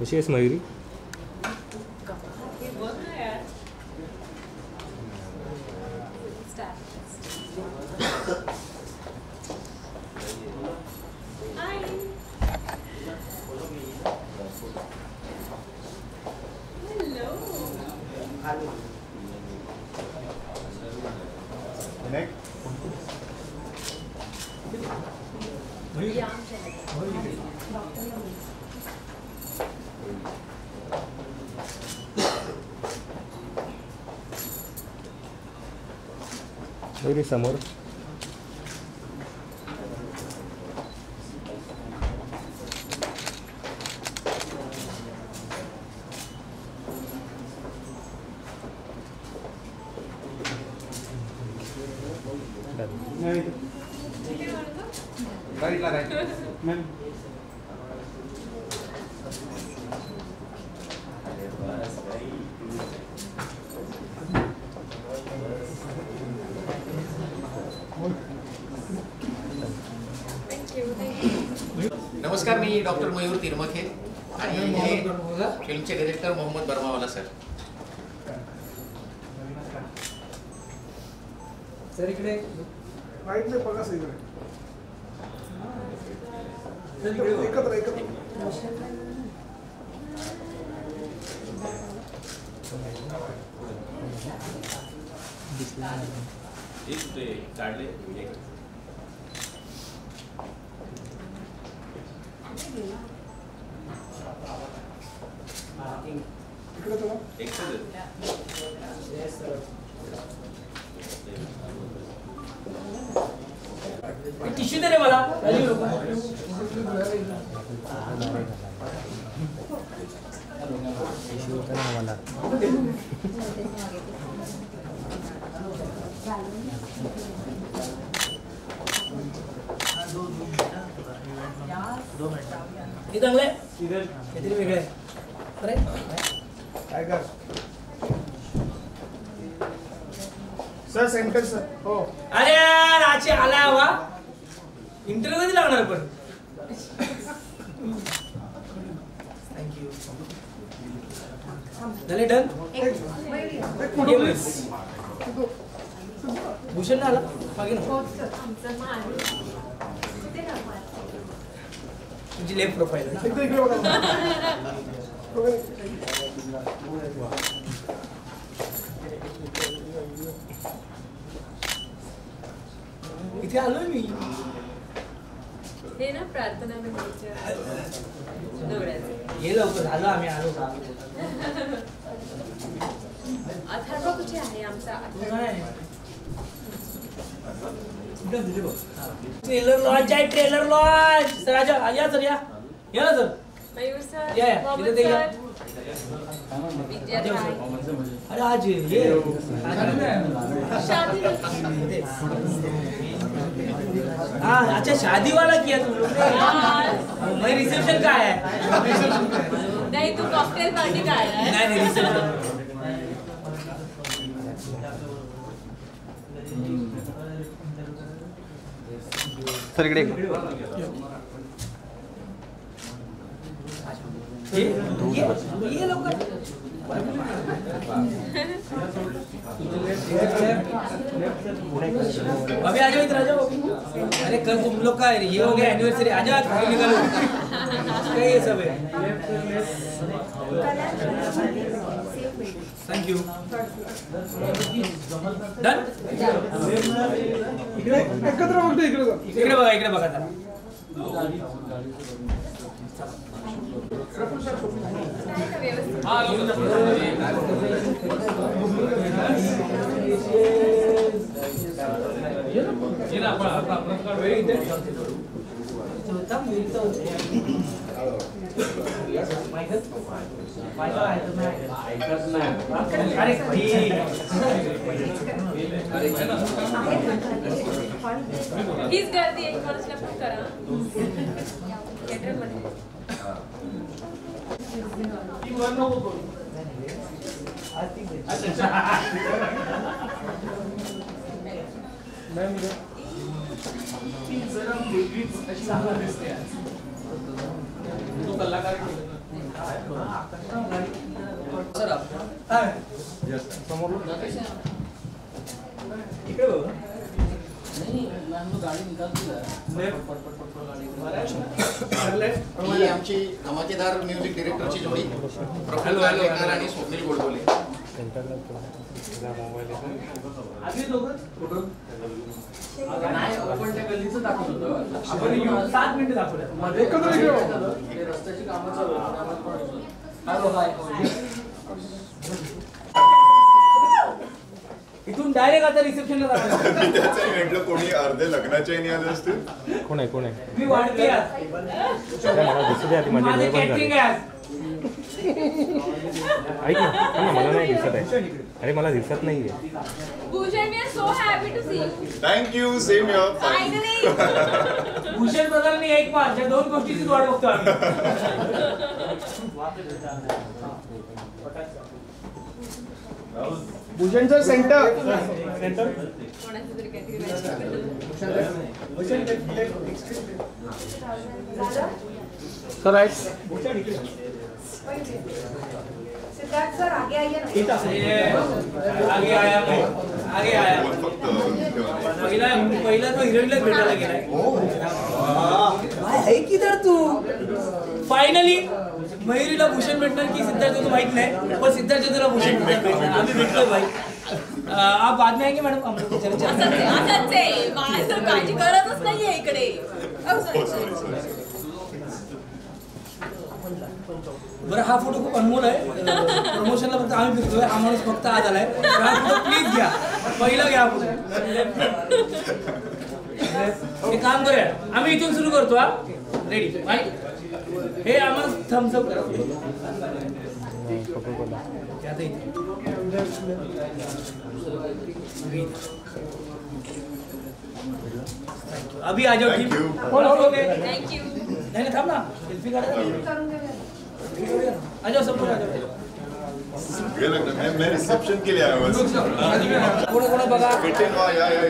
कशी आहेस मयुरी? मयुरी समोर. नमस्कार, मी डॉक्टर मयूर तिरमखे आणि हे फिल्मचे डायरेक्टर मोहम्मद बर्मावाला सर. सर इकडे राईटले बघा सर इकडे. एकत्र काढले. टिश्यू दे रे मला. चांगले काहीतरी वेगळे. अरे काय कर सर सेंटर सर. हो अरे राची आला हवा. इंटरव्ह्यू कधी लागणार पण. थँक्यू. झाले डन. भूषण आला मागे ना. तुझी लेफ्ट प्रोफाईल आहे एकदा इकडे बघा. इथे आलोय मी. हे ना प्रार्थना मंडळीच्या नवऱ्याचं. ये लवकर. आलो आम्ही. आलो. अथर्व कुठे आहे आमचा? ट्रेलर लॉन्च आहे. Trailer launch. सर आजा. या सर. या ना सर. मयूर सर, या मोहम्मद इथे सर, विजय भाई. अरे आज ये शादी हाँ. अच्छा शादी वाला किया तुम लोग ने. मैं रिसेप्शन का है. नहीं, तू कॉकटेल पार्टी का आया है. नहीं रिसेप्शन. सर इकडे. ये लवकर. अभी आ जाओ. इधर आ जाओ. अरे कल तुम लोग का ये हो गया एनिवर्सरी. आ जाओ. फोटो निकालो. क्या ये सब है. Thank you. डन. इकडे एकत्र बघतो. इकडे जा. इकडे बघा. इकडे बघा जरा. हीच गर्दी एक माणूसला पण करा थिएटरमध्ये. मॅम ती जरा वेगळीच अशी चांगला दिसते आज. तो कलाकार सर इकडे बघ. ही आमची धमाकेदार म्युझिक डिरेक्टरची जोडी प्रफुल्ल कांडेकर आणि स्वप्नील गोडबोले. सेंटरला मोबाईल आधी दोघं फोटो नाही आपण त्या गल्लीचं दाखवत होतो. आपण 7 मिनिटं दाखवलं मध्ये ते रस्त्याची कामं चालू आहेत. हॅलो हाय इथून डायरेक्ट आता रिसेप्शनला जाणार. मी त्याचं म्हटलं कोणी अर्धे लग्नाच्या नाही आले असतील. कोण आहे मी वाढते आज. मला दिसू दे आधी माझे माझं डोळे बंद कॅटरिंग झाले. आहे आज. ऐक ना थांब ना, मला नाही दिसत आहे. अरे मला दिसत नाहीये. Bhushan, we are so happy to see you. Thank you same your. Finally. Bhushan प्रधाननी एक पाच या 2 गोष्टीचीच वाट बघतो आम्ही. Bhushan sir centre. कोणाचं तरी काहीतरी सर राइट. सिद्धार्थ सर आगे आइए ना. आगे आया फक्त पहिला तो हिरोईनला भेटायला गेलाय. आहे किधर तू. फायनली मयुरीला भूषण भेटणार की सिद्धार्थ तुला माहित नाही, पण सिद्धार्थ तुला भूषण भेटणार. आम्ही भेटलो भाई. आप बाद में आएंगे मैडम. हम लोग चर्चा असंच आहे. मला तर काळजी करतच नाहीये इकडे. बरं हा फोटो खूप अनमोल आहे. प्रमोशनला फक्त आम्ही फिरतोय. हा माणूस फक्त आज आलाय. हा फोटो प्लीज घ्या. पहिला घ्या फोटो. हे काम करूया. आम्ही इथून सुरू करतो. हा रेडी हे आम्हाला थम्स अप करा. अभी आ जाओ टीम. थँक्यू. नहीं थांब ना. सेल्फी काढा. आ जाओ सब लोग आ जाओ. सगळे लग्न मैं रिसेप्शन के लिए आया हूँ. कोण कोण बघा.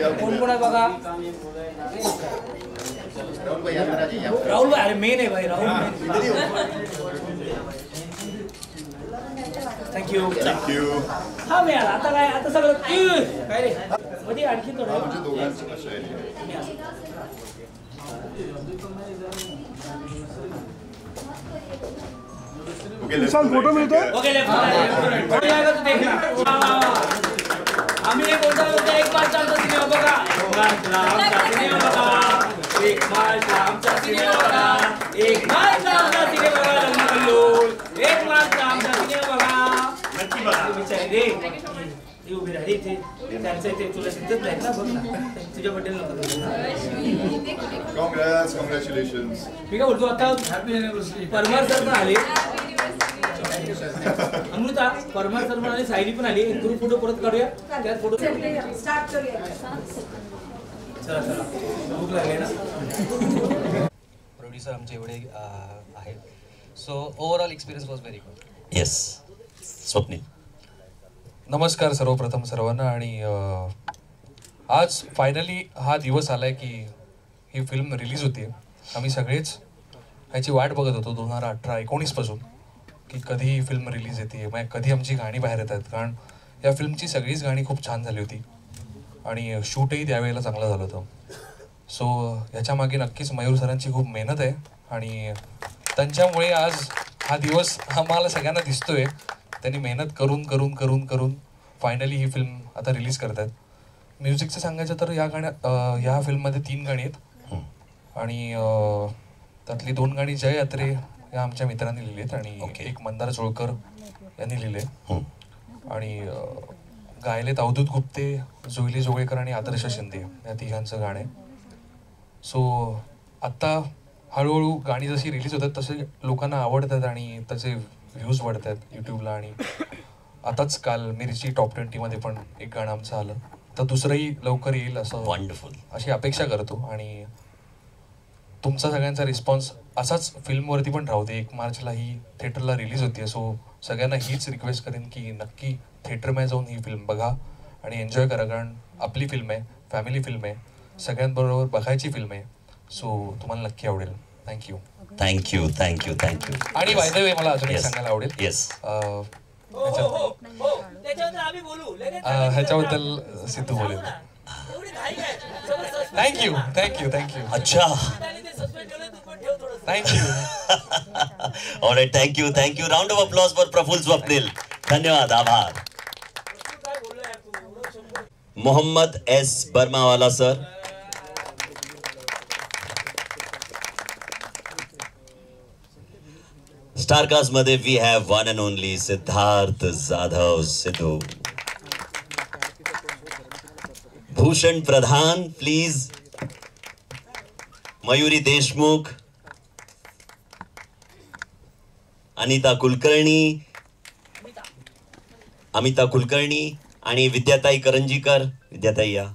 या कोण कोण बघा. राहुल भाई अंदर आ जाइए. राहुल भाई. अरे मेन आहे भाई. राहुल थँक्यू. थँक्यू. हा मी आला. आता काय आता सगळं काय रे मध्ये आणखी थोडं. आमच्या दोघांची कशा आहे. विशाल फोटो मिळतोय. ओके लेफ्ट जाएगा तो देखना. आम्ही हे बोलता होतो एक मार्च आमचा सिनेमा बघा. आमचा सिनेमा बघा. एक मार्च आमचा सिनेमा बघा. एक मार्च आमचा सिनेमा बघा. लग्नकल्लोळ. एक मार्च आमचा सिनेमा बघा. नक्की बघा. विचार रे ते उभे राहिले इथे. त्यांचं इथे तुला दिसत नाही ना. बघ ना तुझ्या बड्डेला कॉंग्रॅच्युलेशन्स. मी काय बोलतो आता परमार सर पण आले. अमृता परमार सर पण आले. सायली पण आली. एक ग्रुप फोटो परत काढूया. त्यात फोटो स्टार्ट करूया. चला चला भूक लागली ना. प्रोड्युसर आमचे एवढे आहेत. So overall experience was very good. Yes Swapnil. नमस्कार सर्वप्रथम सर्वांना. आणि आज फायनली हा दिवस आलाय की ही फिल्म रिलीज होते. आम्ही सगळेच ह्याची वाट बघत होतो 2018-19 पासून की कधी ही फिल्म रिलीज येते, मग कधी आमची गाणी बाहेर येतात. कारण या फिल्मची सगळीच गाणी खूप छान झाली होती आणि शूटही त्यावेळेला चांगलं झालं होतं. सो ह्याच्या मागे नक्कीच मयूर सरांची खूप मेहनत आहे आणि त्यांच्यामुळे आज हा दिवस आम्हाला सगळ्यांना दिसतोय. त्यांनी मेहनत करून करून करून करून फायनली ही फिल्म आता रिलीज करतात. म्युझिकचं सांगायचं तर ह्या फिल्ममध्ये 3 गाणी आहेत आणि त्यातली 2 गाणी जय यात्रे या आमच्या मित्रांनी लिहिली आहेत आणि एक मंदार जोळकर यांनी लिहिले आणि गायलेत अवधूत गुप्ते, जोईली जोगळेकर आणि आदर्श शिंदे या 3घांचं गाणं आहे. सो आत्ता हळूहळू गाणी जशी रिलीज होतात तसे लोकांना आवडतात आणि त्याचे व्ह्यूज वाढतात यूट्यूबला. आणि आताच काल मिरची टॉप 20मध्ये पण एक गाणं आमचं आलं, तर दुसरंही लवकर येईल असं वंडरफुल अशी अपेक्षा करतो. आणि तुमचा सगळ्यांचा रिस्पॉन्स असाच फिल्मवरती पण राहू दे. 1 मार्चला ही थिएटरला रिलीज होते. सो सगळ्यांना हीच रिक्वेस्ट करेन की नक्की थिएटरमध्ये जाऊन ही फिल्म बघा आणि एन्जॉय करा. कारण आपली फिल्म आहे, फॅमिली फिल्म आहे सगळ्यांबरोबर बघायची फिल्म आहे. सो तुम्हाला नक्की आवडेल. थँक्यू. Thank you thank you thank you. आणि बाय द वे मला अजून एक सांगायला आवडेल. येस. ह्याच्याबद्दल सिद्धू बोलेल. Thank you thank you thank you. अच्छा. Thank you. All right, thank you thank you. Round of applause for Prafull Swapnil. धन्यवाद, आभार. Mohammed S बर्मावाला sir. स्टारकास्ट मध्ये we have one and only Siddharth Jadhav Siddhu. Bhushan Pradhan please. Mayuri Deshmukh, Anita Kulkarni, Amita Kulkarni आणि विद्याताई करंजीकर. विद्याताई या.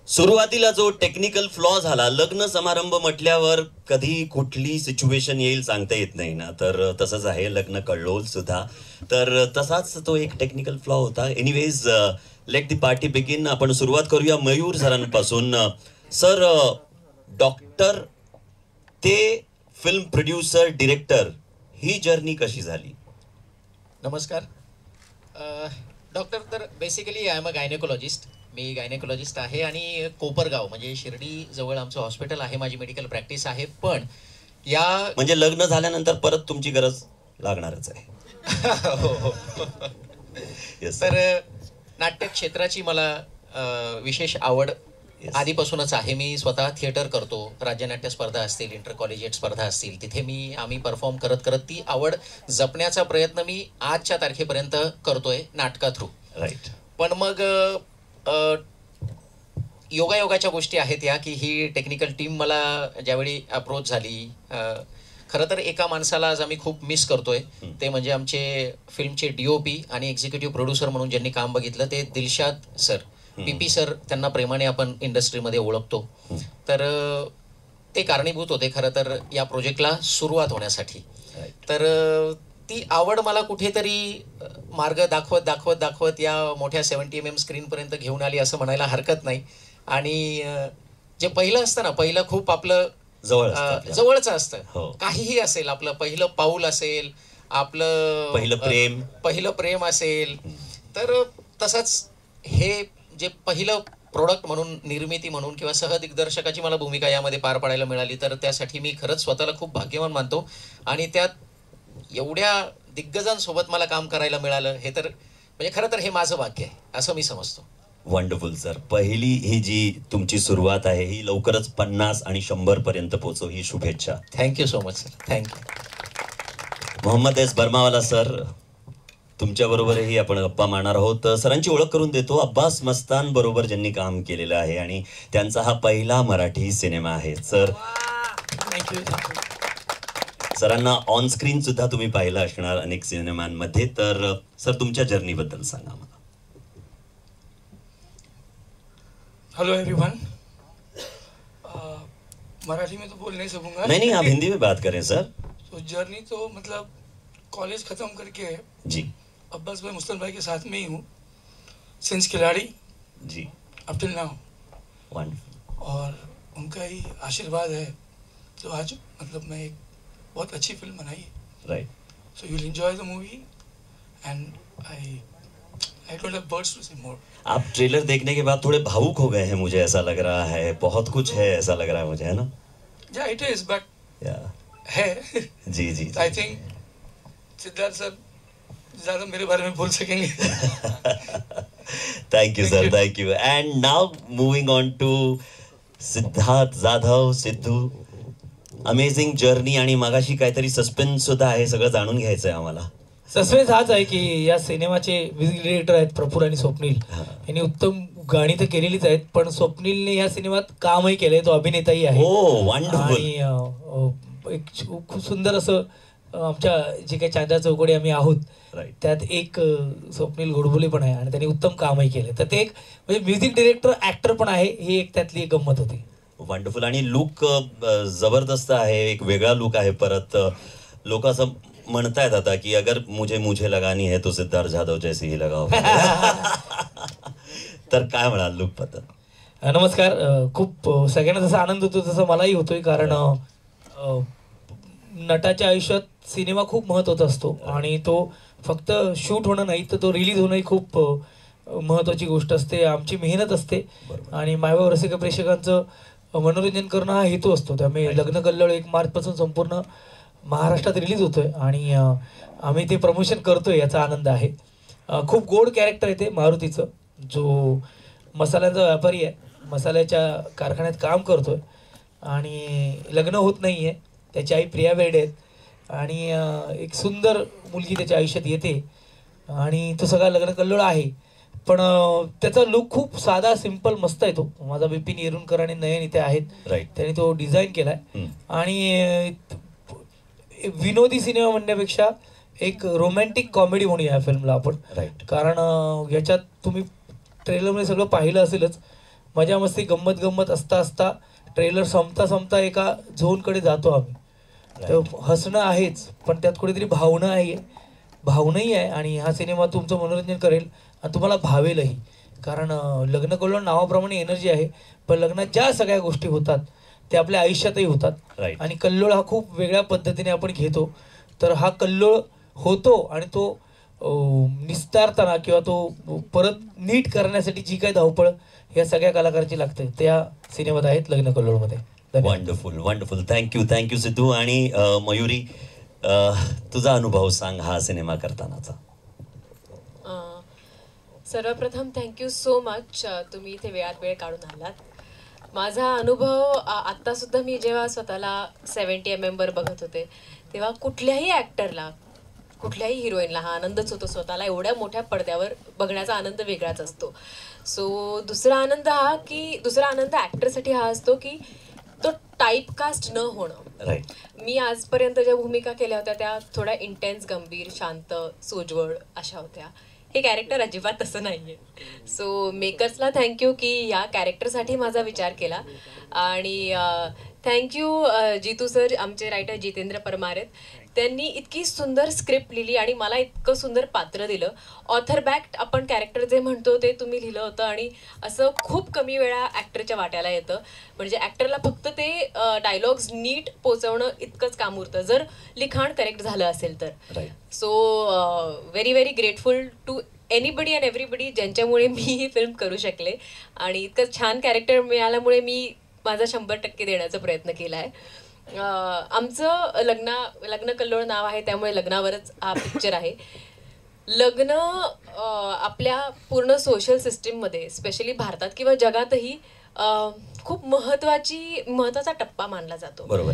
सुरुवातीला जो टेक्निकल फ्लॉ झाला, लग्न समारंभ म्हटल्यावर कधी कुठली सिच्युएशन येईल सांगता येत नाही ना, तर तसंच आहे लग्न कल्लोल सुद्धा. तर तसाच तो एक टेक्निकल फ्लॉ होता. Anyways let the party begin. आपण सुरुवात करूया मयूर सरांपासून. सर, डॉक्टर ते फिल्म प्रोड्युसर डिरेक्टर ही जर्नी कशी झाली? नमस्कार. डॉक्टर तर basically I am a gynaecologist. Me gynaecologist आहे आणि कोपरगाव म्हणजे शिर्डी जवळ आमचं हॉस्पिटल आहे, माझी मेडिकल प्रॅक्टिस आहे. पण या म्हणजे लग्न झाल्यानंतर परत तुमची गरज लागणारच आहे. तर नाट्य क्षेत्राची मला विशेष आवड आधीपासूनच आहे. मी स्वतः थिएटर करतो. राज्यनाट्य स्पर्धा असतील, इंटर कॉलेजिएट स्पर्धा असतील, तिथे आम्ही परफॉर्म करत करत ती आवड जपण्याचा प्रयत्न मी आजच्या तारखेपर्यंत करतोय नाटका थ्रू. राईट. पण मग योगायोगाच्या गोष्टी आहेत या की ही टेक्निकल टीम मला ज्यावेळी अप्रोच झाली, खरं तर एका माणसाला आज आम्ही खूप मिस करतोय. ते म्हणजे आमचे फिल्मचे DOP आणि एक्झिक्युटिव्ह प्रोड्युसर म्हणून ज्यांनी काम बघितलं ते दिलशाद सर. PP सर त्यांना प्रेमाने आपण इंडस्ट्रीमध्ये ओळखतो. तर ते कारणीभूत होते खरं तर या प्रोजेक्टला सुरुवात होण्यासाठी. तर ती आवड मला कुठेतरी मार्ग दाखवत दाखवत दाखवत या मोठ्या 70 mm स्क्रीनपर्यंत घेऊन आली असं म्हणायला हरकत नाही. आणि जे पहिलं असतं ना, पहिलं खूप आपलं जवळचं असतं. काहीही असेल, आपलं पहिलं पाऊल असेल, आपलं पहिलं प्रेम असेल, तर तसंच हे जे पहिलं प्रोडक्ट म्हणून, निर्मिती म्हणून किंवा सहदिग्दर्शकाची मला भूमिका यामध्ये पार पाडायला मिळाली, तर त्यासाठी मी खरंच स्वतःला खूप भाग्यवान मानतो. आणि त्यात एवढ्या दिग्गजांसोबत मला काम करायला मिळालं हे तर म्हणजे खरं तर हे माझं भाग्य आहे असं मी समजतो. Wonderful sir. पहिली ही जी तुमची सुरुवात आहे ही लवकरच 50 आणि 100 पर्यंत पोहोचो ही शुभेच्छा. Thank you so much sir. Thank you. Mohammed S बर्मावाला sir, तुमच्या बरोबरही आपण गप्पा मारणार आहोत. सरांची ओळख करून देतो. अब्बास मस्तान बरोबर ज्यांनी काम केलेलं आहे आणि त्यांचा हा पहिला मराठी सिनेमा आहे. सर, सरांना ऑन स्क्रीन सुद्धा तुम्ही पाहिलं असणार अनेक सिनेमांमध्ये. तर सर, तुमच्या जर्नी बद्दल सांगा मला. Hello everyone. मराठी में तो बोल नहीं सकूंगा. नहीं, आप हिंदी में बात करें सर. तो जर्नी तो मतलब कॉलेज खत्म करके जी अब्बास भाई मुस्लिम भाई के साथ में ही हूँ सिंस खिलाड़ी जी अप टिल नाउ. वंडरफुल. और उनका ही आशीर्वाद है तो आज मतलब मैं एक बहुत अच्छी फिल्म बनाई है. Right. So you will enjoy the movie and I don't have words to say more. आप ट्रेलर देखने के बाद थोड़े भावुक हो गए हैं, मुझे ऐसा लग रहा है. बहुत कुछ है ऐसा लग रहा है मुझे, है ना? या इट इज बट है. जी जी. आई थिंक सिद्धार्थ सर ज्यादा मेरे बारे में बोल सकेंगे. Thank you sir, thank you. And now moving on to Siddharth Jadhav Siddhu. Amazing journey आणि मगाशी काहीतरी सस्पेन्स सुद्धा आहे, सगळं जाणून घ्यायचं आहे आम्हाला. सस्पेन्स हाच आहे की या सिनेमाचे म्युझिक डिरेक्टर आहेत प्रफुल्ल आणि स्वप्नील. यांनी उत्तम गाणी तर केलेलीच आहेत, पण स्वप्नीलने या सिनेमात कामही केलंय. तो अभिनेताही आहे. आणि एक खूप सुंदर असं आमच्या जे काही चांदा चौकडे आम्ही आहोत त्यात एक स्वप्नील गोडबोले पण आहे आणि त्यांनी उत्तम कामही केलं. तर ते एक म्हणजे म्युझिक डिरेक्टर ऍक्टर पण आहे, ही एक त्यातली एक गंमत होती. वंडरफुल. आणि लुक जबरदस्त आहे, एक वेगळा लुक आहे. परत लोक असं म्हणतायत आता की अगर मुझे लगानी है तो सिद्धार्थ जाधव जैसी ही लगाओ. तर काय म्हणाल लुक बद्दल? नमस्कार. खूप सगळ्यांना जसा आनंद होतो तसा मलाही होतोय, कारण नटाच्या आयुष्यात सिनेमा खूप महत्त्वाचा असतो आणि तो फक्त शूट होणं नाही तर तो रिलीज होणंही खूप महत्त्वाची गोष्ट असते. आमची मेहनत असते आणि मायबाप रसिक प्रेक्षकांचं मनोरंजन करणं हा हेतू असतो. त्यामुळे लग्न कल्लोळ 1 मार्चपासून संपूर्ण महाराष्ट्रात रिलीज होतोय आणि आम्ही ते प्रमोशन करतोय याचा आनंद आहे. खूप गोड कॅरेक्टर आहे ते मारुतीचं, जो मसाल्यांचा व्यापारी आहे, मसाल्याच्या कारखान्यात काम करतोय आणि लग्न होत नाही आहे. त्याची आई प्रिया बेर्डे आहेत आणि एक सुंदर मुलगी त्याच्या आयुष्यात येते आणि तो सगळा लग्न कल्लोळ आहे. पण त्याचा लुक खूप साधा सिंपल मस्त आहे. तो माझा बिपिन येरुणकर आणि नयन इथे आहेत, त्यांनी तो डिझाईन केलाय आणि विनोदी सिनेमा म्हणण्यापेक्षा एक रोमॅन्टिक कॉमेडी म्हणूया या फिल्मला आपण. कारण याच्यात तुम्ही ट्रेलरमध्ये सगळं पाहिलं असेलच. मजा मस्ती गंमत गंमत असता असता ट्रेलर संपता एका झोनकडे जातो आम्ही. तर हसणं आहेच, पण त्यात कुठेतरी भावनाही आहे आणि हा सिनेमा तुमचं मनोरंजन करेल आणि तुम्हाला भावेलही. कारण लग्न कल्लोळ नावाप्रमाणे एनर्जी आहे, पण लग्नात ज्या सगळ्या गोष्टी होतात त्या आपल्या आयुष्यातही होतात आणि कल्लोळ हा खूप वेगळ्या पद्धतीने आपण घेतो. तर हा कल्लोळ होतो आणि तो निस्तारताना किंवा तो परत नीट करण्यासाठी जी काही धावपळ या सगळ्या कलाकारांची लागते त्या सिनेमात आहेत लग्न कल्लोळमध्ये. Wonderful wonderful. थँक्यू सिद्धू. आणि मयुरी, तुझा अनुभव सांग हा सिनेमा करतानाचा. सर्वप्रथम थँक्यू सो मच, तुम्ही इथे वेळात वेळ काढून आलात. माझा अनुभव आत्तासुद्धा मी जेव्हा स्वतःला 70mm बघत होते तेव्हा कुठल्याही ॲक्टरला, कुठल्याही हिरोईनला हा आनंदच होतो. स्वतःला एवढ्या मोठ्या पडद्यावर बघण्याचा आनंद वेगळाच असतो. सो दुसरा आनंद ॲक्टरसाठी हा असतो की तो टाईपकास्ट न होणं. मी आजपर्यंत ज्या भूमिका केल्या होत्या त्या थोड्या इंटेन्स, गंभीर, शांत, सोज्वळ अशा होत्या. हे कॅरेक्टर अजिबात तसं नाही आहे. सो मेकर्सला थँक्यू की या कॅरेक्टरसाठी माझा विचार केला. आणि थँक्यू जितू सर, आमचे रायटर जितेंद्र परमार आहेत. त्यांनी इतकी सुंदर स्क्रिप्ट लिहिली आणि मला इतकं सुंदर पात्र दिलं. ऑथर बॅक्ड आपण कॅरेक्टर जे म्हणतो ते तुम्ही लिहिलं होतं आणि असं खूप कमी वेळा ॲक्टरच्या वाट्याला येतं. म्हणजे ॲक्टरला फक्त ते डायलॉग्स नीट पोचवणं इतकंच काम उरतं जर लिखाण करेक्ट झालं असेल तर. So very very grateful to anybody and everybody ज्यांच्यामुळे मी ही फिल्म करू शकले आणि इतकं छान कॅरेक्टर मिळाल्यामुळे मी माझा 100% देण्याचा प्रयत्न केला आहे. आमचं लग्न कल्लोळ नाव आहे त्यामुळे लग्नावरच हा पिक्चर आहे. लग्न आपल्या पूर्ण सोशल सिस्टीममध्ये, स्पेशली भारतात किंवा जगातही खूप महत्त्वाचा टप्पा मानला जातो. बरोबर.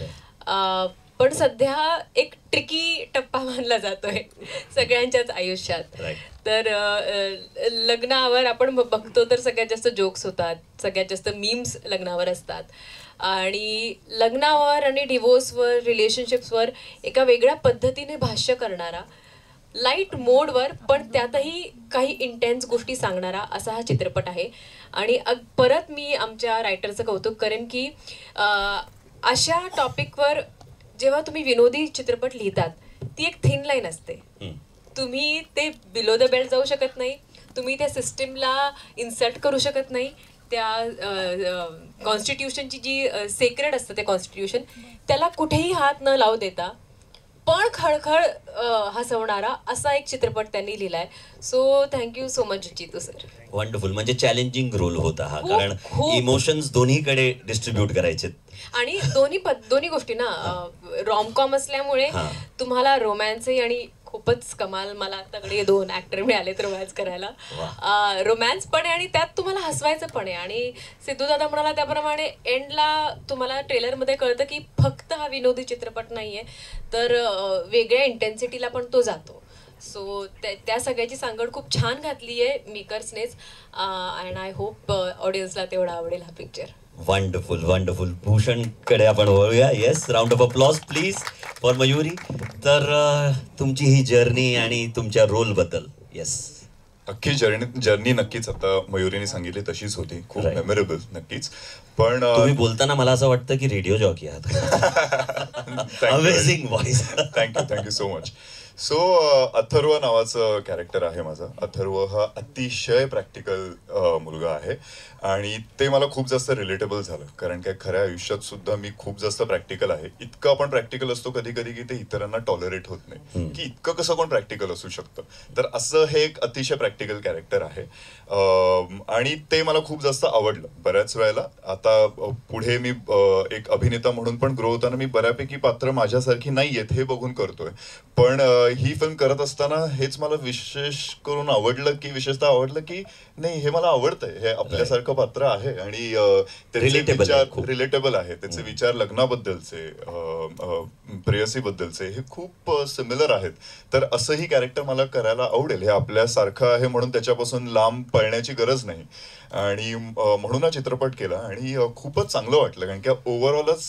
पण सध्या एक ट्रिकी टप्पा मानला जातोय सगळ्यांच्याच आयुष्यात. तर लग्नावर आपण बघतो तर सगळ्यात जास्त जोक्स होतात, सगळ्यात जास्त मीम्स लग्नावर असतात आणि लग्नावर आणि डिवोर्सवर, रिलेशनशिप्सवर एका वेगळ्या पद्धतीने भाष्य करणारा, लाईट मोडवर पण त्यातही काही इंटेन्स गोष्टी सांगणारा असा हा चित्रपट आहे. आणि परत मी आमच्या रायटरचं कौतुक करेन की अशा टॉपिकवर जेव्हा तुम्ही विनोदी चित्रपट लिहितात ती एक थिन लाईन असते. तुम्ही ते बिलो द बेल्ट जाऊ शकत नाही, तुम्ही त्या सिस्टीमला इन्सल्ट करू शकत नाही. त्या कॉन्स्टिट्यूशनची जी सेक्रेड असतं ते कॉन्स्टिट्यूशन त्याला कुठेही हात न लावू देता पण खळखळ हसवणारा असा एक चित्रपट त्यांनी लिहिलाय. सो थँक्यू सो मच जितू सर. वंडरफुल. म्हणजे चॅलेंजिंग रोल होता हा, कारण इमोशन्स दोन्हीकडे डिस्ट्रीब्यूट करायचे आणि दोन्ही गोष्टी ना, रॉमकॉम असल्यामुळे तुम्हाला रोमॅन्सही आणि खूपच कमाल, मला तगडे 2 ऍक्टर मिळाले रोमॅन्स करायला. रोमॅन्स पण आहे आणि त्यात तुम्हाला हसवायचं पण आहे. आणि सिद्धू दादा म्हणाला त्याप्रमाणे एंडला तुम्हाला ट्रेलरमध्ये कळतं की फक्त हा विनोदी चित्रपट नाहीये तर वेगळ्या इंटेन्सिटीला पण तो जातो. सो त्या सगळ्याची सांगड खूप छान घातली आहे मेकर्सनेच. अँड आय होप ऑडियन्सला तेवढा आवडेल हा पिक्चर. Wonderful wonderful. भूषणकडे आपण वळूया. Yes, round of applause please for Mayuri. तर तुमची ही जर्नी आणि तुमच्या रोल बद्दल. येस. अख्खी जर्नी नक्कीच आता मयुरीने सांगितली तशीच होती, खूप मेमोरेबल नक्कीच. पण तुम्ही बोलताना मला असं वाटतं की रेडिओ जॉकी आहात. Amazing voice. Thank you so much. So Atharva नावाचं कॅरेक्टर आहे माझं. अथर्व हा अतिशय प्रॅक्टिकल मुलगा आहे आणि ते मला खूप जास्त रिलेटेबल झालं, कारण काय खऱ्या आयुष्यात सुद्धा मी खूप जास्त प्रॅक्टिकल आहे. इतकं आपण प्रॅक्टिकल असतो कधी कधी की ते इतरांना टॉलरेट होत नाही, की इतकं कसं कोण प्रॅक्टिकल असू शकतं. तर असं हे एक अतिशय प्रॅक्टिकल कॅरेक्टर आहे आणि ते मला खूप जास्त आवडलं. बऱ्याच वेळेला आता पुढे मी एक अभिनेता म्हणून पण ग्रो होताना मी बऱ्यापैकी पात्र माझ्यासारखी नाही आहेत हे बघून करतोय, पण ही फिल्म करत असताना हेच मला विशेष करून आवडलं, की विशेषतः आवडलं की नाही हे मला आवडतंय, हे आपल्यासारखं पात्र आहे आणि रिलेटेबल आहे. त्याचे विचार लग्नाबद्दलचे, प्रेयसीबद्दलचे हे खूप सिमिलर आहेत. तर असंही कॅरेक्टर मला करायला आवडेल. हे आपल्यासारखं आहे म्हणून त्याच्यापासून लांब पळण्याची गरज नाही आणि म्हणून हा चित्रपट केला आणि खूपच चांगलं वाटलं, कारण की ओव्हरऑलच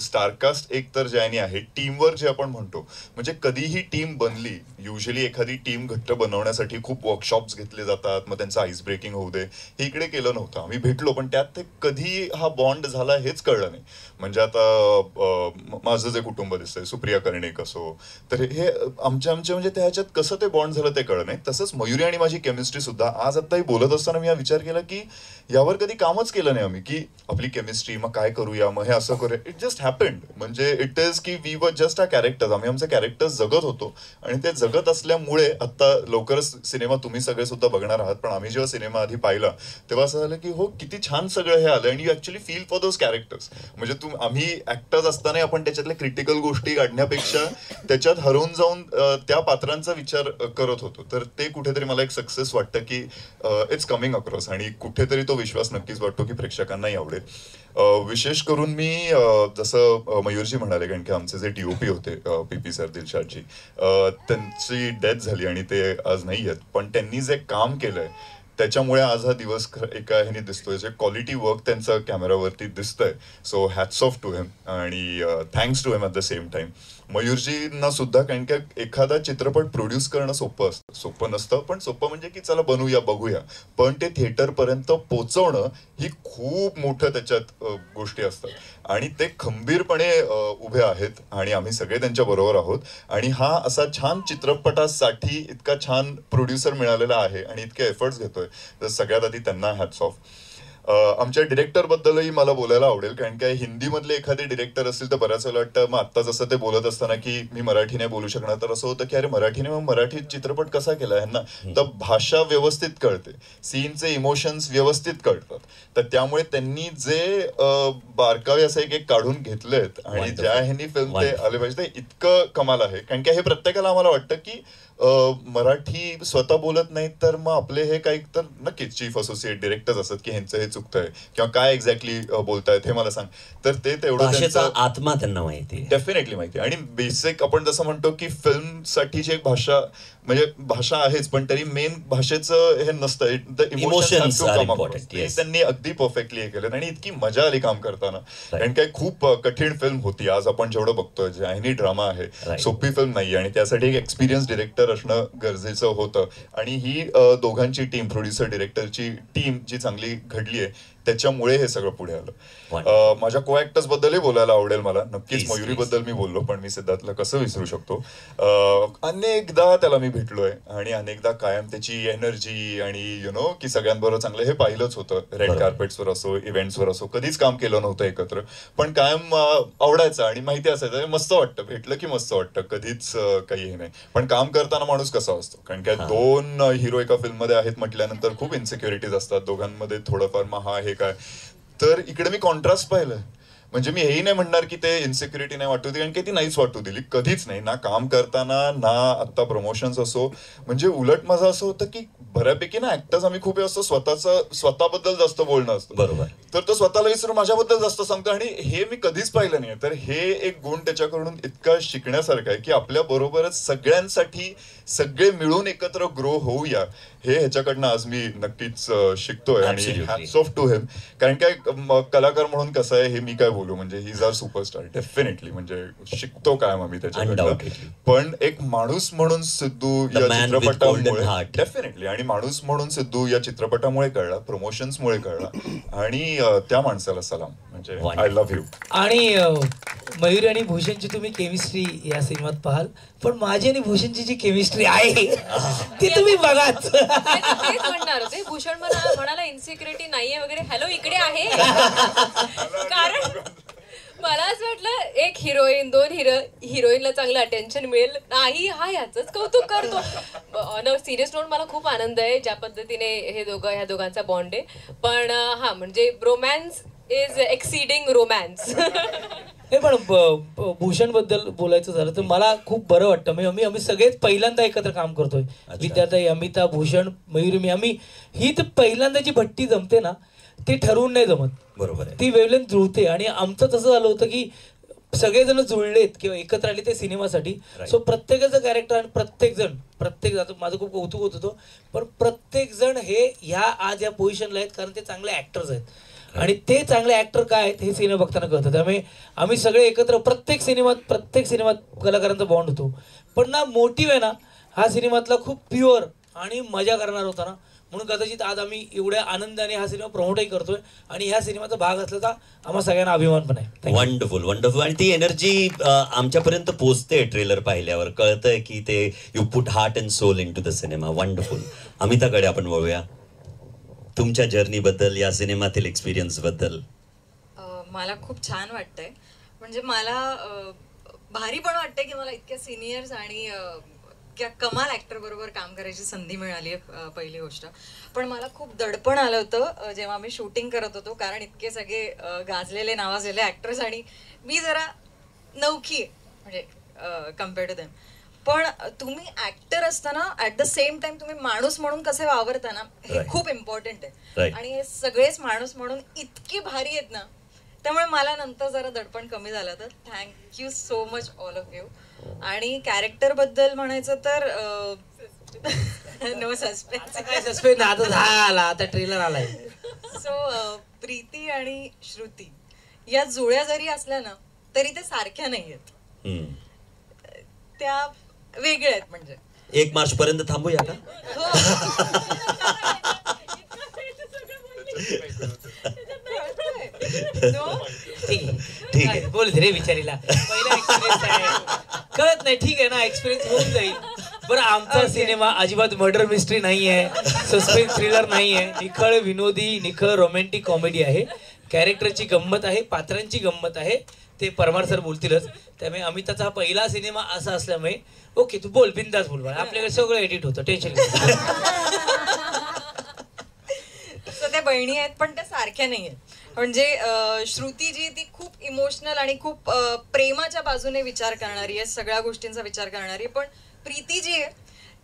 स्टारकास्ट एक तर ज्याने आहे, टीमवर्क जे आपण म्हणतो, म्हणजे कधीही टीम बनली, युजली एखादी टीम घट्ट बनवण्यासाठी खूप वर्कशॉप्स घेतले जातात, मग त्यांचं आईस ब्रेकिंग होऊ दे, हे इकडे केलं नव्हतं. आम्ही भेटलो पण त्यात ते कधी हा बॉन्ड झाला हेच कळलं नाही. म्हणजे आता माझं जे कुटुंब दिसतंय, सुप्रिया कर्णिक असो, तर हे आमच्या म्हणजे त्याच्यात कसं ते बॉन्ड झालं ते कळलं नाही. तसंच मयुरी आणि माझी केमिस्ट्री सुद्धा. आज आत्ताही बोलत असताना मी हा विचार केला की यावर कधी कामच केलं नाही आम्ही, की आपली केमिस्ट्री मग काय करूया, मग हे असं करूया. It just happened. म्हणजे इट इज की we were just a characters. आम्ही आमचे कॅरेक्टर्स जगत होतो आणि ते जगत असल्यामुळे आता लवकरच सिनेमा तुम्ही सगळे सुद्धा बघणार आहात, पण आम्ही जेव्हा सिनेमा आधी पाहिला तेव्हा असं झालं की हो किती छान सगळं हे आलं आणि you actually feel for those characters. म्हणजे आम्ही ऍक्टर्स असताना आपण त्याच्यातल्या क्रिटिकल गोष्टी काढण्यापेक्षा त्याच्यात हरवून जाऊन त्या पात्रांचा विचार करत होतो. तर ते कुठेतरी मला एक सक्सेस वाटतं की इट्स कमिंग अक्रॉस आणि कुठेतरी तो विश्वास नक्कीच वाटतो की प्रेक्षकांनाही आवडेल. विशेष करून मी जसं मयूरजी म्हणाले, कारण की आमचे जे DOP होते PP सर दिलशादजी, त्यांची डेथ झाली आणि ते आज नाही आहेत, पण त्यांनी जे काम केलंय त्याच्यामुळे आज हा दिवस एका ह्याने दिसतोय, जे क्वालिटी वर्क त्यांचं कॅमेरावरती दिसतंय. So hats off to him आणि thanks to him at the same time. मयूरजींना सुद्धा, कारण की एखादा चित्रपट प्रोड्यूस करणं सोपं नसतं, पण सोपं म्हणजे की चला बनवूया बघूया, पण ते थिएटरपर्यंत पोचवणं ही खूप मोठं त्याच्यात गोष्टी असतात आणि ते खंबीरपणे उभे आहेत आणि आम्ही सगळे त्यांच्या बरोबर आहोत. आणि हा असा छान चित्रपटासाठी इतका छान प्रोड्युसर मिळालेला आहे आणि इतके एफर्ट्स घेतोय, तर सगळ्यात आधी त्यांना हॅट्स ऑफ. आमच्या डिरेक्टर बद्दलही मला बोलायला आवडेल, कारण काय हिंदीमधले एखादे डिरेक्टर असतील तर बऱ्याच वेळेला वाटतं, मग आत्ता जसं ते बोलत असताना की मी मराठी नाही बोलू शकणार, तर असं होतं की अरे मराठीने मग मराठी चित्रपट कसा केला ह्यांना, तर भाषा व्यवस्थित कळते, सीनचे इमोशन्स व्यवस्थित कळतात. तर त्यामुळे त्यांनी जे बारकावे असे एक काढून घेतलेत आणि ज्या ह्यांनी फिल्म ते आले पाहिजे, ते इतकं कमाल आहे. कारण की हे प्रत्येकाला आम्हाला वाटतं की मराठी स्वतः बोलत नाहीत तर मग आपले हे काही तर नक्कीच चीफ असोसिएट डिरेक्टर्स असतात की ह्यांचं हे चुकतंय किंवा काय एक्झॅक्टली बोलतायत हे मला सांग. तर ते तेवढं आत्मा त्यांना माहिती, डेफिनेटली माहिती. आणि बेसिक आपण जसं म्हणतो की फिल्मसाठीची एक भाषा, म्हणजे भाषा आहेच पण तरी मेन भाषेचं हे नसतं, द इमोशन्स त्यांनी अगदी परफेक्टली हे केलं आणि इतकी मजा आली काम करताना. कारण काय खूप कठीण फिल्म होती. आज आपण जेवढं बघतोय जाहिनी ड्रामा आहे, सोपी फिल्म नाही आणि त्यासाठी एक एक्सपिरियन्स डिरेक्टर असणं गरजेचं होतं आणि ही दोघांची टीम, प्रोड्युसर डिरेक्टरची टीम जी चांगली घडली आहे त्याच्यामुळे हे सगळं पुढे आलं. माझ्या को ऍक्टर्स बद्दलही बोलायला आवडेल मला. नक्कीच मयुरी बद्दल मी बोललो, पण मी सिद्धार्थला कसं विसरू शकतो. अनेकदा त्याला मी भेटलोय आणि अनेकदा कायम त्याची एनर्जी आणि की सगळ्यांबरोबर चांगलं हे पाहिलंच होतं. रेड कार्पेट्सवर असो, इव्हेंट्सवर असो, कधीच काम केलं नव्हतं एकत्र, पण कायम आवडायचं आणि माहिती असायचं, मस्त वाटतं, भेटलं की मस्त वाटतं, कधीच काही हे नाही. पण काम करताना माणूस कसा असतो, कारण काय 2 हिरो एका फिल्ममध्ये आहेत म्हटल्यानंतर खूप इन्सिक्युरिटीज असतात दोघांमध्ये, थोडंफार मग हा हे काय. तर इकडे मी कॉन्ट्रास्ट पाहिलं. म्हणजे मी हेही नाही म्हणणार की ते इन्सिक्युरिटी नाही वाटू दिली, कारण की ती नाहीच वाटू दिली, कधीच नाही, ना काम करताना ना आता प्रमोशन्स असो. म्हणजे उलट माझं असं होतं की बऱ्यापैकी ना ऍक्टर्स आम्ही खूप असं स्वतःबद्दल जास्त बोलणं असतं, बरोबर, तर तो स्वतःला विसरून माझ्याबद्दल जास्त सांगतो आणि हे मी कधीच पाहिलं नाही. तर हे एक गुण त्याच्याकडून इतका शिकण्यासारखं आहे की आपल्या बरोबरच सगळ्यांसाठी सगळे मिळून एकत्र ग्रो होऊया, हे ह्याच्याकडनं आज मी नक्कीच शिकतोय आणि हॅट्स ऑफ टू हिम. कारण काय कलाकार म्हणून कसं आहे हे मी काय बोलू, म्हणजे he is our superstar definitely, म्हणजे शिकतो काय मग मी त्याच्याकडनं. पण एक माणूस म्हणून सिद्धू या चित्रपटामुळे डेफिनेटली, आणि माणूस म्हणून सिद्धू या चित्रपटामुळे कळला, प्रमोशन्समुळे कळला आणि त्या माणसाला सलाम. म्हणजे आय लव्ह यू. आणि मयूर आणि भूषणची तुम्ही केमिस्ट्री या सिनेमात पाहाल, पण माझी आणि भूषणची जी केमिस्ट्री आहे ती तुम्ही बघाच. तेच म्हणणार होते. भूषण म्हणाला इन्सिक्युरिटी नाहीये वगैरे. हॅलो, इकडे आहे. कारण मला असं वाटलं एक हिरोईन, 2 हिरोईनला चांगलं अटेन्शन मिळेल. नाही, हा ह्याच कौतुक करतो. ऑन अ सिरियस नोट मला खूप आनंद आहे ज्या पद्धतीने ह्या दोघांचा बॉन्ड आहे. पण हा म्हणजे रोमॅन्स इज एक्सिडिंग रोमॅन्स. हे पण भूषण बद्दल बोलायचं झालं तर मला खूप बरं वाटतं. म्हणजे आम्ही सगळेच पहिल्यांदा एकत्र काम करतोय. विद्याताई, अमिता, भूषण, मयूर, मी. आम्ही ही तर पहिल्यांदा जी भट्टी जमते ना ती ठरवून नाही जमत. बरोबर आहे. ती वेवलेंथ जुळते. आणि आमचं तसं झालं होतं की सगळेजण जुळलेत किंवा एकत्र आले ते सिनेमासाठी. सो प्रत्येकाचं कॅरेक्टर आणि प्रत्येक माझं खूप कौतुक होत होतं. पण प्रत्येक जण हे ह्या आज या पोझिशनला आहेत कारण ते चांगले ऍक्टर्स आहेत. आणि ते चांगले ऍक्टर काय आहेत हे सिनेमा बघताना कळतं. त्यामुळे आम्ही सगळे एकत्र प्रत्येक सिनेमात कलाकारांचा बॉन्ड होतो. पण ना मोटिव्ह आहे ना हा सिनेमातला खूप प्युअर आणि मजा करणार होता ना, म्हणून कदाचित आज आम्ही एवढ्या आनंदाने हा सिनेमा प्रमोटही करतोय आणि ह्या सिनेमाचा भाग असल्याचा आम्हा सगळ्यांना अभिमान पण आहे. Wonderful wonderful. आणि ती एनर्जी आमच्यापर्यंत पोहोचते. ट्रेलर पाहिल्यावर कळतंय की ते you put heart and soul into the cinema. Wonderful. अमिताकडे आपण वळूया. तुमच्या जर्नी बद्दल, या सिनेमातील एक्सपिरियन्स बद्दल. मला खूप छान वाटतंय. म्हणजे मला भारी पण वाटतंय की मला इतक्या सिनियर्स आणि कमाल ऍक्टर बरोबर काम करायची संधी मिळाली आहे. पहिली गोष्ट. पण मला खूप दडपण आलं होतं जेव्हा मी शूटिंग करत होतो, कारण इतके सगळे गाजलेले नावाजलेले ऍक्टर्स आणि मी जरा नवखी आहे म्हणजे कम्पेअर्ड टू देम. पण तुम्ही ऍक्टर असताना ऍट द सेम टाइम तुम्ही माणूस म्हणून कसे वावरता ना हे खूप इम्पॉर्टंट आहे. आणि हे सगळेच माणूस म्हणून इतके भारी आहेत ना, त्यामुळे मला नंतर जरा दडपण कमी झालं. तर thank you so much all of you. आणि कॅरेक्टर बद्दल म्हणायचं तर नो सस्पेन्स. काय सस्पेन्स आता झाला, आता ट्रेलर आलाय. सो प्रीती आणि श्रुती या जुळ्या जरी असल्या ना तरी त्या सारख्या नाही आहेत. त्या वेगळ्या आहेत. म्हणजे 1 मार्च पर्यंत थांबूया का? ठीक आहे बोल रे बिचारीला. पहिला एक्सपिरियन्स आहे, कळत नाही. ठीक आहे ना, एक्सपिरियन्स होऊन जाईल. बरं, आमचा सिनेमा अजिबात मर्डर मिस्ट्री नाही आहे, सस्पेन्स थ्रिलर नाही आहे. निखळ विनोदी, निखळ रोमॅन्टिक कॉमेडी आहे. कॅरेक्टरची गंमत आहे, पात्रांची गंमत आहे. ते परमार सर बोलतीलच. त्यामुळे अमिताचा हा पहिला सिनेमा असा असल्यामुळे ओके तू बोल, बिंदास बोल. आपल्याकडे सगळं एडिट होतं, टेन्शन नाही. त्या बहिणी आहेत पण त्या सारख्या नाही आहेत. म्हणजे श्रुती जी ती खूप इमोशनल आणि खूप प्रेमाच्या बाजूने विचार करणारी आहे, सगळ्या गोष्टींचा विचार करणारी. पण प्रीती जी आहे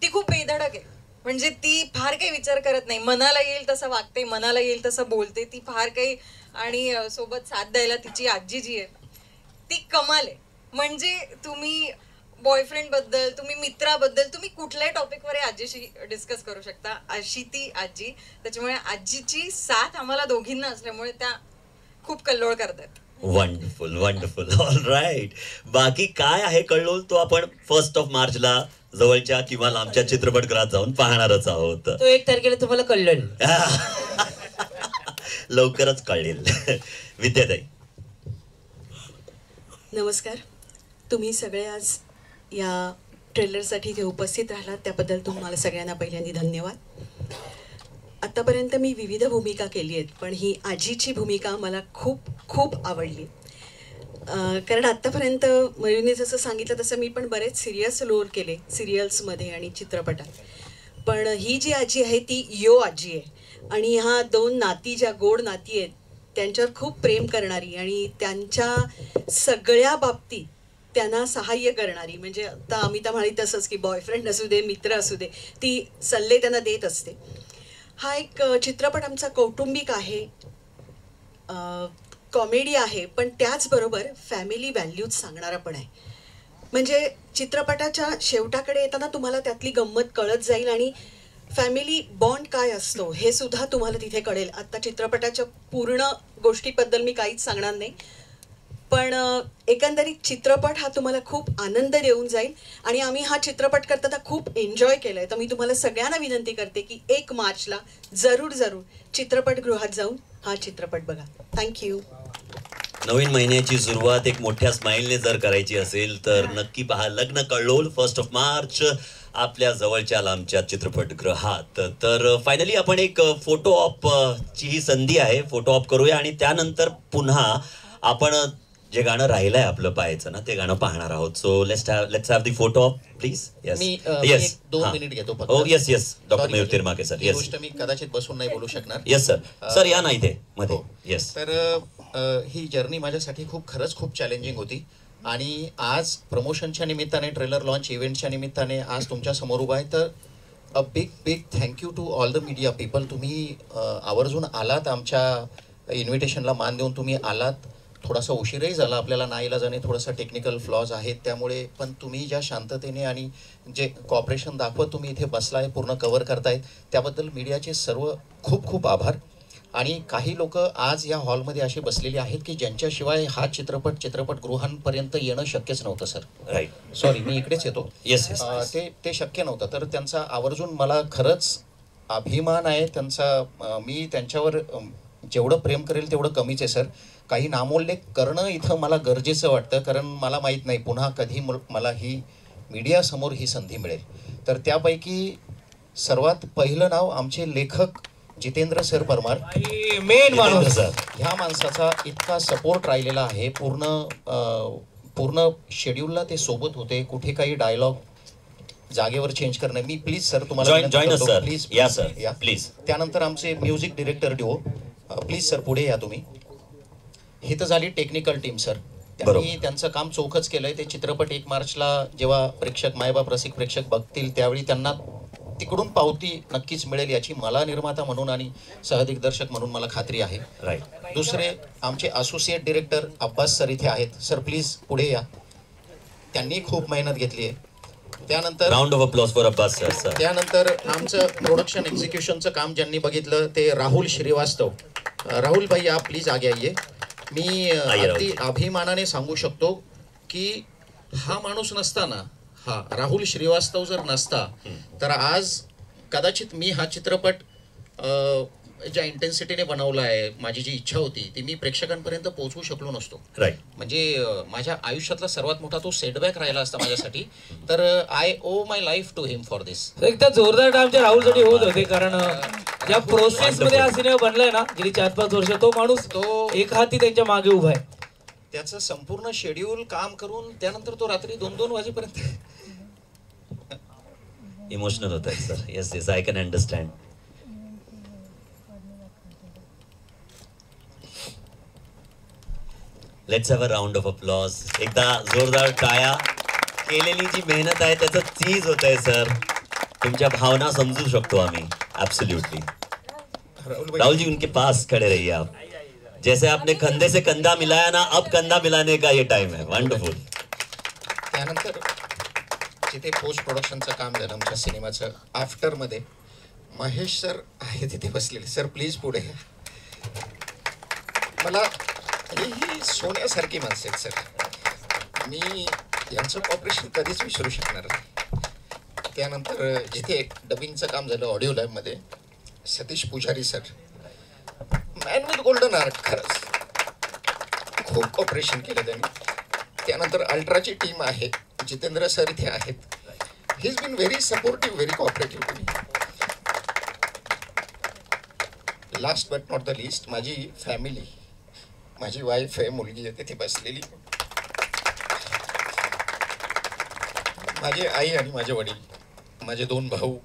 ती खूप बेधडक आहे. म्हणजे ती फार काही विचार करत नाही, मनाला येईल तसं वागते, मनाला येईल तसं बोलते ती फार काही. आणि सोबत साथ द्यायला तिची आजी जी आहे ती कमाल आहे. म्हणजे तुम्ही बॉयफ्रेंड बद्दल, तुम्ही मित्राबद्दल, तुम्ही कुठल्याही टॉपिकवर आजीशी डिस्कस करू शकता, अशी ती आजी. त्याच्यामुळे आजीची साथ आम्हाला दोघींना असल्यामुळे त्या खूप कल्लोळ करतात. Wonderful wonderful. All right. बाकी काय आहे कल्लोळ तो आपण 1 मार्चला जवळच्या किंवा लांबच्या चित्रपटगृहात जाऊन पाहणारच आहोत. तो 1 तारखेला तुम्हाला कळलं. लवकरच कळेल. विद्याताई नमस्कार. तुम्ही सगळे आज या ट्रेलरसाठी जे उपस्थित राहिलात त्याबद्दल तुम्हाला सगळ्यांना पहिल्यांदा धन्यवाद. आत्तापर्यंत मी विविध भूमिका केली आहेत, पण ही आजीची भूमिका मला खूप खूप आवडली. कारण आत्तापर्यंत मयूरने जसं सांगितलं तसं मी पण बरेच सिरियस रोल केले सिरियल्समध्ये आणि चित्रपटात. पण ही जी आजी आहे ती आजी आहे. आणि ह्या 2 नाती ज्या गोड नाती आहेत त्यांच्यावर खूप प्रेम करणारी आणि त्यांच्या सगळ्या बाबतीत त्यांना सहाय्य करणारी. म्हणजे आता अमिता म्हणाली तसंच की बॉयफ्रेंड असू दे, मित्र असू दे, ती सल्ले त्यांना देत असते. हा एक चित्रपट आमचा कौटुंबिक आहे, कॉमेडी आहे, पण त्याचबरोबर फॅमिली व्हॅल्यूज सांगणारा पण आहे. म्हणजे चित्रपटाच्या शेवटाकडे येताना तुम्हाला त्यातली गंमत कळत जाईल आणि फॅमिली बॉन्ड काय असतो हे सुद्धा तुम्हाला तिथे कळेल. आत्ता चित्रपटाच्या पूर्ण गोष्टीबद्दल मी काहीच सांगणार नाही, पण एकंदरीत चित्रपट हा तुम्हाला खूप आनंद देऊन जाईल. आणि आम्ही हा चित्रपट करताना खूप एन्जॉय केला आहे. तर मी तुम्हाला सगळ्यांना विनंती करते की 1 मार्चला जरूर चित्रपटगृहात जाऊन हा चित्रपट बघा. थँक्यू. नवीन महिन्याची सुरुवात एक मोठ्या स्माईलने जर करायची असेल तर नक्की पहा लग्न कल्लोळ 1 मार्च आपल्या जवळच्या लांबच्या चित्रपटगृहात. तर फायनली आपण एक फोटो ऑप ची ही संधी आहे, फोटो ऑप करूया आणि त्यानंतर पुन्हा आपण जे गाणं राहिलंय आपलं पाहायचं ना ते गाणं पाहणार आहोत. So let's have the photo op please. Me yes एक 2 मिनिट घेतो फक्त. हो येस डॉक्टर मयूर तिरमाके सर. ही येस गोष्ट मी कदाचित बसून नाही बोलू शकणार. येस सर या नाही ते मध्ये. येस तर ही जर्नी माझ्यासाठी खरंच खूप चॅलेंजिंग होती आणि आज प्रमोशनच्या निमित्ताने, ट्रेलर लॉन्च इव्हेंटच्या निमित्ताने आज तुमच्या समोर उभा आहे. तर a big thank you to all the media people. तुम्ही आवर्जून आलात, आमच्या इन्व्हिटेशनला मान देऊन तुम्ही आलात. थोडासा उशीरही झाला आपल्याला, नाईलाजाने थोडासा टेक्निकल फ्लॉज आहेत त्यामुळे, पण तुम्ही ज्या शांततेने आणि जे कॉपरेशन दाखवत तुम्ही इथे बसलाय, पूर्ण कव्हर करतायत त्याबद्दल मीडियाचे सर्व खूप आभार. आणि काही लोक आज या हॉलमध्ये असे बसलेले आहेत की ज्यांच्याशिवाय हा चित्रपटगृहांपर्यंत येणं शक्यच नव्हतं सर. राईट, सॉरी मी इकडेच येतो. येस ते शक्य नव्हतं. तर त्यांचा आवर्जून मला खरंच अभिमान आहे त्यांचा. मी त्यांच्यावर जेवढं प्रेम करेल तेवढं कमीच आहे सर. काही नामोल्लेख करणं इथं मला गरजेचं वाटतं, कारण मला माहीत नाही पुन्हा कधी मला ही मीडियासमोर ही संधी मिळेल. तर त्यापैकी सर्वात पहिलं नाव आमचे लेखक जितेंद्र सर परमार. मेन माणूस सर, ह्या माणसाचा इतका सपोर्ट राहिलेला आहे. पूर्ण शेड्यूलला ते सोबत होते. कुठे काही डायलॉग जागेवर चेंज करणं. मी प्लीज सर तुम्हाला प्लीज या सर या प्लीज. त्यानंतर आमचे म्युझिक डिरेक्टर डिओ, प्लीज सर पुढे या तुम्ही. ही तर झाली टेक्निकल टीम सर. त्यांनी त्यांचं काम चोखच केलंय. ते चित्रपट 1 मार्चला जेव्हा प्रेक्षक, मायबाप रसिक प्रेक्षक बघतील त्यावेळी त्यांना तिकडून पावती नक्कीच मिळेल याची मला निर्माता म्हणून आणि सहदिग्दर्शक म्हणून मला खात्री आहे. राईट. दुसरे आमचे असोसिएट डिरेक्टर अब्बास सर इथे आहेत. सर प्लीज पुढे या. त्यांनी खूप मेहनत घेतली आहे. त्यानंतर round of applause for Abbas sir. त्यानंतर आमचं प्रोडक्शन एक्झिक्युशनचं काम ज्यांनी बघितलं ते राहुल श्रीवास्तव. राहुल भाई आप प्लीज आगे आइए. मी अगदी अभिमानाने सांगू शकतो की हा माणूस नसताना, हा राहुल श्रीवास्तव जर नसता तर आज कदाचित मी हा चित्रपट ज्या इंटेन्सिटीने बनवला आहे, माझी जी इच्छा होती ती मी प्रेक्षकांपर्यंत पोहोचवू शकलो नसतो. राईट. म्हणजे माझ्या आयुष्यातला सर्वात मोठा तो सेटबॅक राहिला असता माझ्यासाठी. तर I owe my life to him for this. एकदा जोरदार आमच्या राहुलसाठी होत होते, कारण ज्या प्रोसेस मध्ये हा सिनेमा बनलाय ना गेली 4-5 वर्ष, तो माणूस तो एक हाती त्यांच्या मागे उभा आहे. त्याचं संपूर्ण शेड्यूल काम करून त्यानंतर तो रात्री 2-2 वाजेपर्यंत इमोशनल होत आहे sir. Yes I can understand. Let's have a round of applause. एकदा जोरदार टाळ्या. केलेली जी मेहनत आहे त्याचं चीज होत आहे सर. तुमच्या भावना समजू शकतो आम्ही. एब्सोल्युटली. राहुल जी उनके पास खड़े रहिए आप. जैसे आपने कंधे से कंधा मिलाया ना, अब कंधा मिलाने का ये टाइम है. वंडरफुल. त्यानंतर जिथे पोस्ट प्रोडक्शनचं काम झालं आमच्या सिनेमाचं आफ्टरमध्ये, महेश सर आहे तिथे बसलेले. सर प्लीज पुढे. मला ही सोन्यासारखी माणसं आहेत सर. मी यांचं कॉपरेशन कधीच विसरू शकणार नाही. त्यानंतर जिथे डबिंगचं काम झालं ऑडिओ लॅबमध्ये, सतीश पुजारी sir, man with golden art. खरंच खूप कॉपरेशन केलं त्यांनी. त्यानंतर अल्ट्राची टीम आहे, जितेंद्र सर इथे आहेत. He is been very supportive, very cooperative to me. Last but not the least, माझी फॅमिली, माझी वाईफ आहे, मुलगी आहे तिथे बसलेली, माझी आई आणि माझे वडील, माझे 2 भाऊ.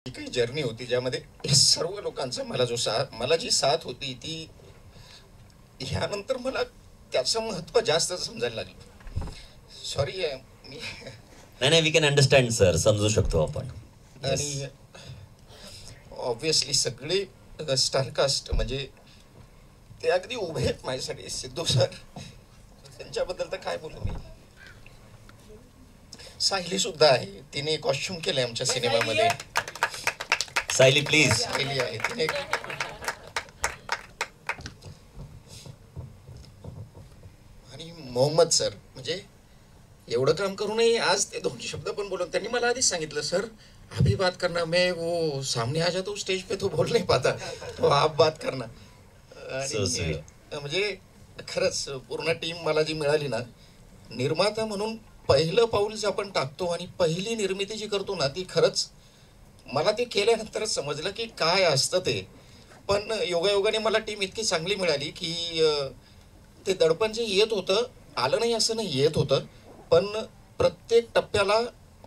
ही काही जर्नी होती ज्यामध्ये या सर्व लोकांचा मला जी साथ होती ती ह्यानंतर मला त्याचं महत्व जास्त समजायला लागलं. सॉरी मी नाही वी कॅन अंडरस्टँड सर. समजू शकतो आपण. आणि ऑब्विसली सगळे स्टारकास्ट म्हणजे ते अगदी उभे आहेत माझ्यासाठी. सिद्धू सर, त्यांच्याबद्दल तर काय बोलू मी. सायली सुद्धा आहे, तिने कॉस्ट्युम केलंय आमच्या सिनेमामध्ये. सायली प्लीज. सायली आहे तिने. आणि मोहम्मद सर, म्हणजे एवढं काम करूनही आज ते 2 शब्द पण बोलून त्यांनी मला आधीच सांगितलं, सर अभी बात करना, मैं वो सामने आ जाता हूँ स्टेज पे तो बोल नहीं पाता, तो आप बात करना. So sweet. म्हणजे खरंच पूर्ण टीम मला जी मिळाली ना, निर्माता म्हणून पहिलं पाऊल जे आपण टाकतो आणि पहिली निर्मिती जी करतो ना, ती खरंच मला ते केल्यानंतरच समजलं की काय असतं ते. पण योगायोगाने मला टीम इतकी चांगली मिळाली की ते दडपण जे येत होतं, आलं नाही असं नाही, येत होतं, पण प्रत्येक टप्प्याला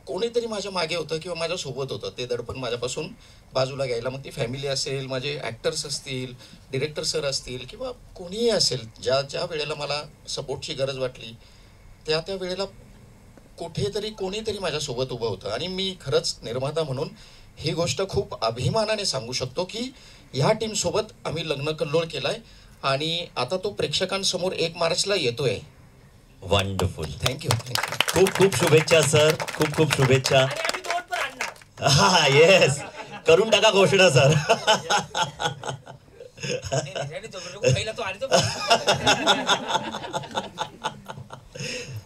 कोणीतरी माझ्या मागे होतं किंवा माझ्या सोबत होतं ते दडपण माझ्यापासून बाजूला घ्यायला. मग ती फॅमिली असेल, माझे ॲक्टर्स असतील, डिरेक्टर सर असतील किंवा कोणीही असेल, ज्या ज्या वेळेला मला सपोर्टची गरज वाटली त्या त्या वेळेला कुठेतरी कोणीतरी माझ्यासोबत उभं होतं. आणि मी खरंच निर्माता म्हणून ही गोष्ट खूप अभिमानाने सांगू शकतो की ह्या टीमसोबत आम्ही लग्न कल्लोळ केलाय आणि आता तो प्रेक्षकांसमोर 1 मार्चला येतोय. वंडरफुल. थँक्यू. खूप खूप शुभेच्छा सर, खूप खूप शुभेच्छा. हा येस, करून टाका घोषणा sir.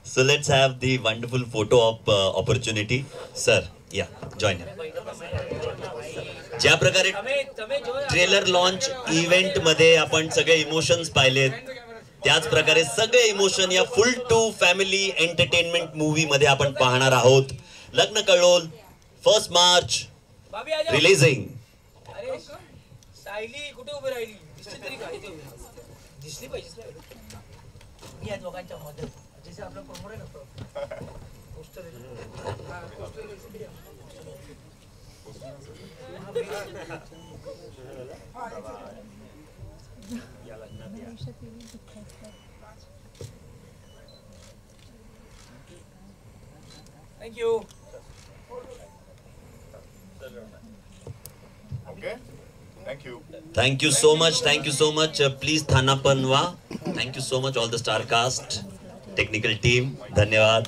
So let's have the wonderful photo op opportunity. Sir, yeah, join. ज्या प्रकारे ट्रेलर लॉन्च इव्हेंट मध्ये आपण सगळे इमोशन्स पाहिलेत, त्याच प्रकारे सगळे इमोशन या full to family entertainment movie मध्ये आपण पाहणार आहोत. लग्न कल्लोळ 1 मार्च रिलीजिंग. सायली कुठे उभी राहिली? दिसली तरी काय? दिसली पाहिजे या दोघांच्या मध्ये. जसे आपलं प्रमोट आहे ना, poster thank you. Okay, thank you. Thank you so much. Thank you so much. Please थाना पनवा. Thank you so much all the star cast, technical team. धन्यवाद.